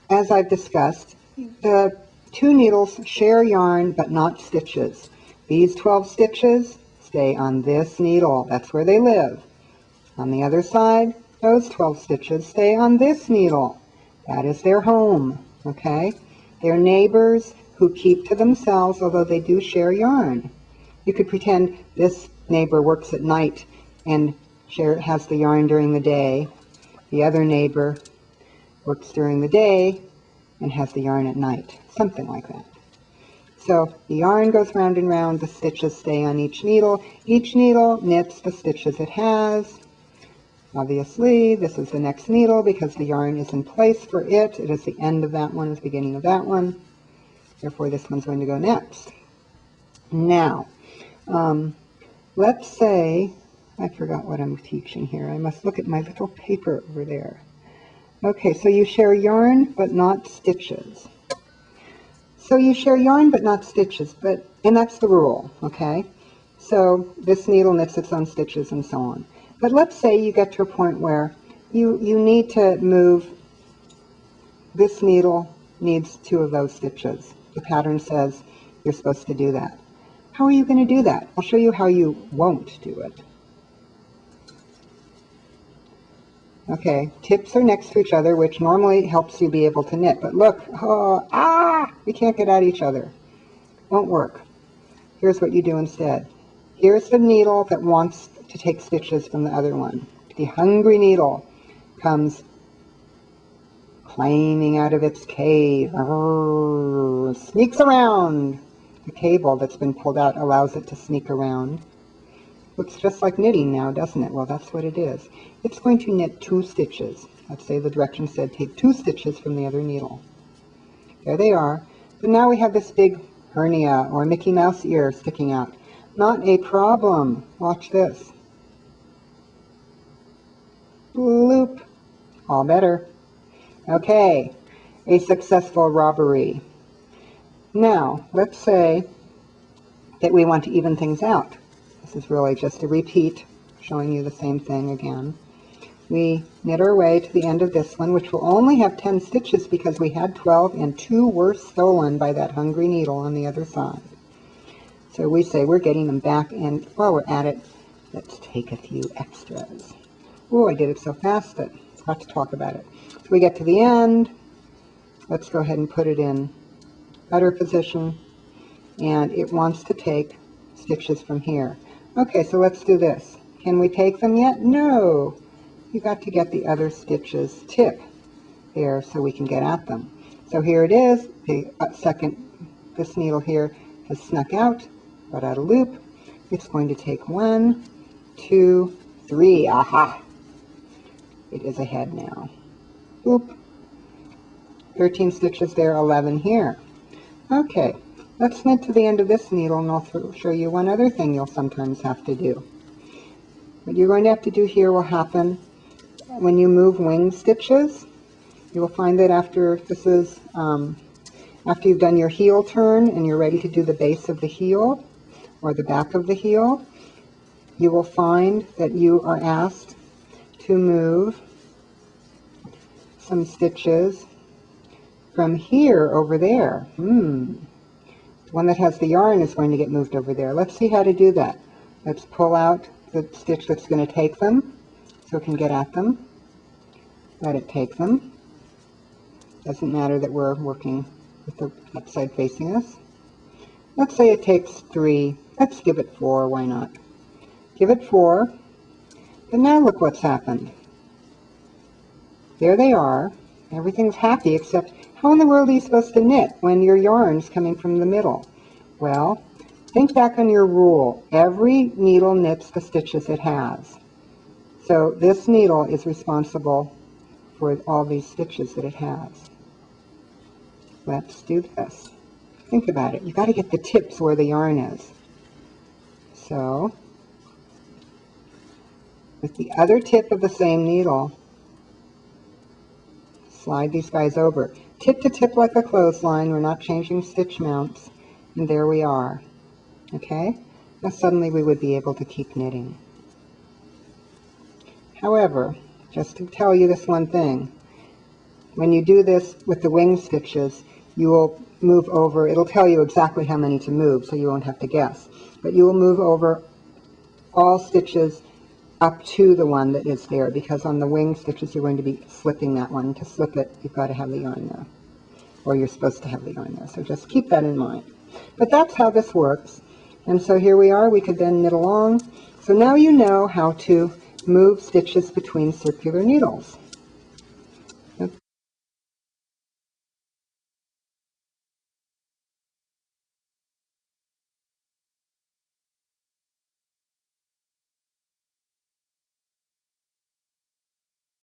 as I've discussed, the two needles share yarn but not stitches. These 12 stitches stay on this needle. That's where they live. On the other side, those 12 stitches stay on this needle. That is their home, okay? They're neighbors who keep to themselves, although they do share yarn. You could pretend this neighbor works at night and has the yarn during the day. The other neighbor works during the day and has the yarn at night, something like that. So the yarn goes round and round, the stitches stay on each needle. Each needle knits the stitches it has. Obviously, this is the next needle because the yarn is in place for it. It is the end of that one, is the beginning of that one. Therefore, this one's going to go next. Now, let's say, I forgot what I'm teaching here. I must look at my little paper over there. Okay, so you share yarn but not stitches. So you share yarn but not stitches, and that's the rule, okay? So this needle knits its own stitches and so on. But let's say you get to a point where you need to move, this needle needs 2 of those stitches. The pattern says you're supposed to do that. How are you going to do that? I'll show you how you won't do it. Okay, tips are next to each other, which normally helps you be able to knit. But look, we can't get at each other. Won't work. Here's what you do instead. Here's the needle that wants to take stitches from the other one. The hungry needle comes climbing out of its cave, sneaks around. The cable that's been pulled out allows it to sneak around. Looks just like knitting now, doesn't it? Well, that's what it is. It's going to knit 2 stitches. Let's say the direction said take 2 stitches from the other needle. There they are. But now we have this big hernia or Mickey Mouse ear sticking out. Not a problem. Watch this. Bloop. All better. Okay. A successful robbery. Now, let's say that we want to even things out. This is really just a repeat, showing you the same thing again. We knit our way to the end of this one, which will only have 10 stitches because we had 12 and 2 were stolen by that hungry needle on the other side. So we say we're getting them back, and while we're at it, let's take a few extras. Oh, I did it so fast that I forgot to talk about it. So we get to the end. Let's go ahead and put it in butter position, and it wants to take stitches from here. Okay, so let's do this. Can we take them yet? No. You got to get the other stitches tip there so we can get at them. So here it is. The this needle here has snuck out, got out a loop. It's going to take 1, 2, 3. Aha! It is ahead now. Boop. 13 stitches there, 11 here. Okay, let's knit to the end of this needle, and I'll show you one other thing you'll sometimes have to do. What you're going to have to do here will happen when you move wing stitches. You will find that after you've done your heel turn and you're ready to do the base of the heel or the back of the heel, you will find that you are asked to move some stitches from here over there. The one that has the yarn is going to get moved over there. Let's see how to do that. Let's pull out the stitch that's going to take them so it can get at them. Let it take them. Doesn't matter that we're working with the left side facing us. Let's say it takes 3. Let's give it 4. Why not? Give it 4. But now look what's happened. There they are. Everything's happy, except how in the world are you supposed to knit when your yarn's coming from the middle? Well, think back on your rule. Every needle knits the stitches it has. So this needle is responsible for all these stitches that it has. Let's do this. Think about it. You've got to get the tips where the yarn is. So, with the other tip of the same needle, slide these guys over. Tip to tip like a clothesline. We're not changing stitch mounts. And there we are. Okay? Now suddenly we would be able to keep knitting. However, just to tell you this one thing, When you do this with the wing stitches, you will move over, it'll tell you exactly how many to move, so you won't have to guess. But you will move over all stitches up to the one that is there, because on the wing stitches you're going to be slipping that one. To slip it, you've got to have the yarn there, or you're supposed to have the yarn there, so just keep that in mind. But that's how this works. And so here we are, we could then knit along. So now you know how to move stitches between circular needles.